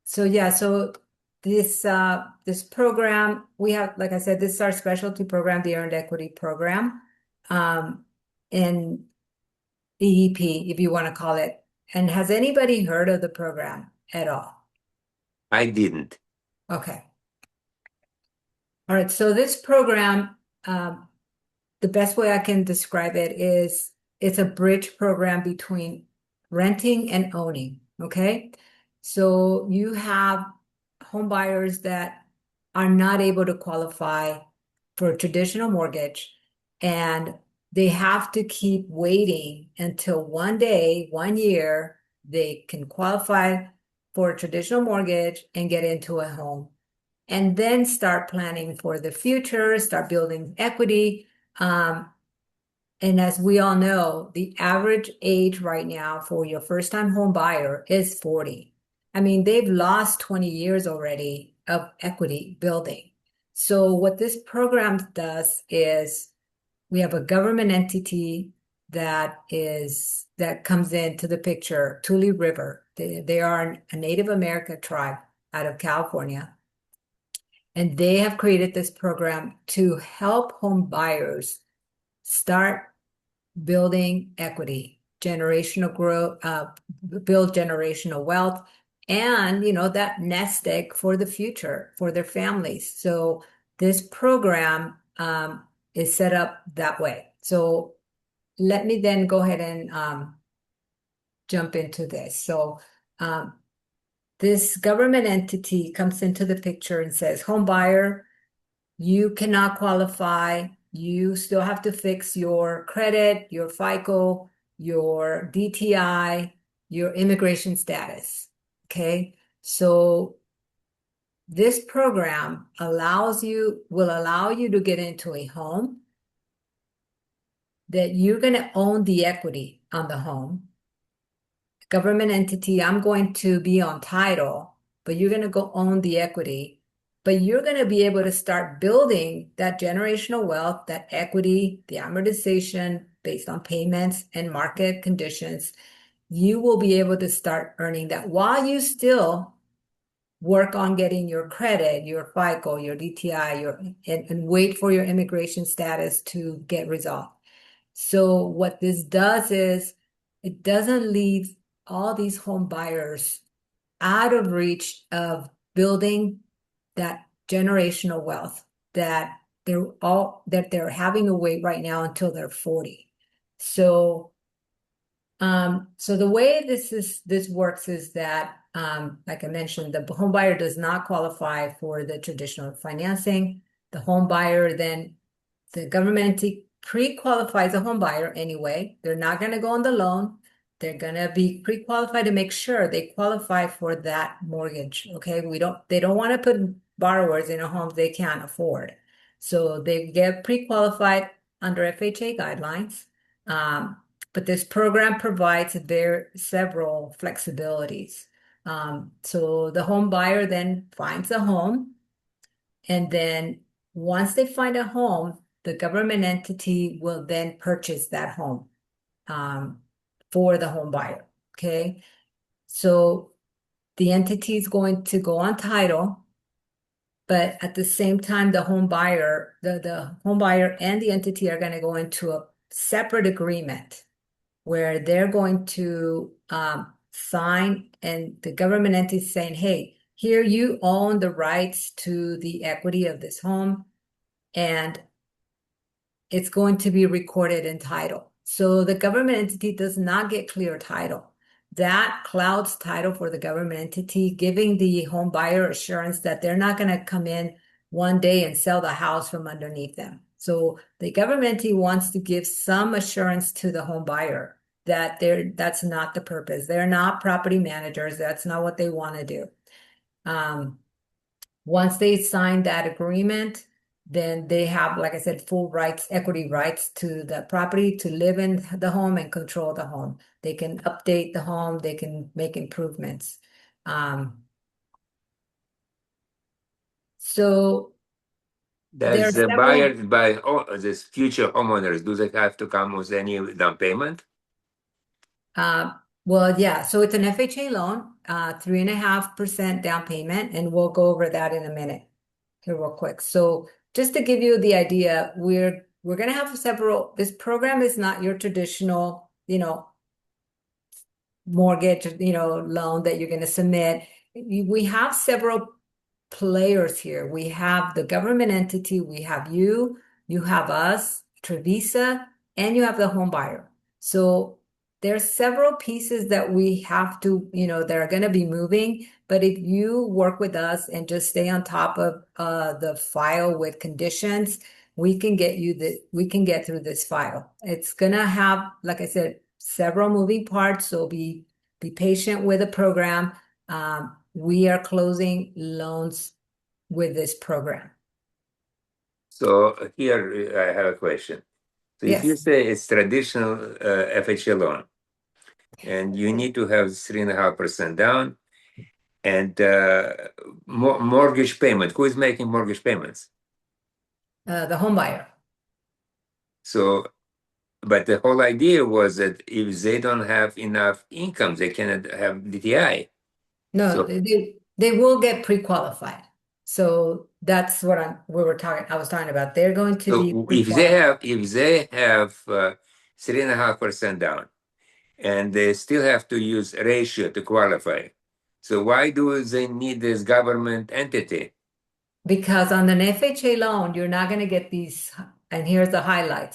So yeah, so this program we have, like I said, this is our specialty program, the Earned Equity Program, um, in EEP, if you want to call it. And has anybody heard of the program at all? I didn't. Okay. All right. So this program, um, the best way I can describe it is it's a bridge program between renting and owning. Okay. So you have home buyers that are not able to qualify for a traditional mortgage, and they have to keep waiting until one day, one year, they can qualify for a traditional mortgage and get into a home, and then start planning for the future, start building equity. Um, and as we all know, the average age right now for your first-time home buyer is 40. I mean, they've lost 20 years already of equity building. So what this program does is we have a government entity that comes into the picture, Tule River. They are a Native American tribe out of California. And they have created this program to help home buyers start building equity, generational growth, build generational wealth, and that nest egg for the future for their families. So this program is set up that way. So let me then go ahead and jump into this. So um, this government entity comes into the picture and says, home buyer, you cannot qualify. You still have to fix your credit, your FICO, your DTI, your immigration status. Okay. So this program will allow you to get into a home that you're going to own the equity on the home. Government entity, I'm going to be on title, but you're going to go own the equity. But you're going to be able to start building that generational wealth, that equity, the amortization based on payments and market conditions. You will be able to start earning that while you still work on getting your credit, your FICO, your DTI, and wait for your immigration status to get resolved. So what this does is it doesn't leave all these home buyers out of reach of building that generational wealth that they're having to wait right now until they're 40. So so the way this works is that like I mentioned, the home buyer does not qualify for the traditional financing. The home buyer then the government pre-qualifies a home buyer anyway. They're not going to go on the loan. They're going to be pre-qualified to make sure they qualify for that mortgage. Okay. They don't want to put borrowers in a home they can't afford. So they get pre-qualified under FHA guidelines. Um, but this program provides several flexibilities. So the home buyer then finds a home, and then once they find a home, the government entity will then purchase that home um, for the home buyer. Okay. So the entity is going to go on title, but at the same time, the home buyer and the entity are going to go into a separate agreement where they're going to sign, and the government entity is saying, hey, here you own the rights to the equity of this home, and it's going to be recorded in title. So the government entity does not get clear title. That clouds title for the government entity, giving the home buyer assurance that they're not going to come in one day and sell the house from underneath them. So the government entity wants to give some assurance to the home buyer that that's not the purpose. They're not property managers. That's not what they want to do. Um, Once they sign that agreement, then they have, like I said, full rights, equity rights to the property, to live in the home and control the home. They can update the home, they can make improvements. Um, so there are Does the several, buyer buy this future homeowners, do they have to come with any down payment? uh, well, yeah, so it's an FHA loan. 3.5% down payment, and we'll go over that in a minute here real quick. So just to give you the idea, we're gonna have several. This program is not your traditional, mortgage, loan that you're gonna submit. We have several players here. We have the government entity, we have you have us, Trevisa, and you have the home buyer. So there's several pieces that we have to, that are going to be moving. But if you work with us and just stay on top of the file with conditions, we can get through this file. It's gonna have, like I said, several moving parts. So be patient with the program. We are closing loans with this program. So here I have a question. So if you Yes. say it's traditional FHA loan, and you need to have 3.5% down, and mortgage payment, who is making mortgage payments? The home buyer. So, but the whole idea was that if they don't have enough income, they cannot have DTI. No, So, they will get pre-qualified. So that's what I was talking about. They're going to be so if they pre-qualified have 3.5% down, and they still have to use ratio to qualify, so why do they need this government entity? because on an FHA loan, you're not going to get these, and here's the highlights.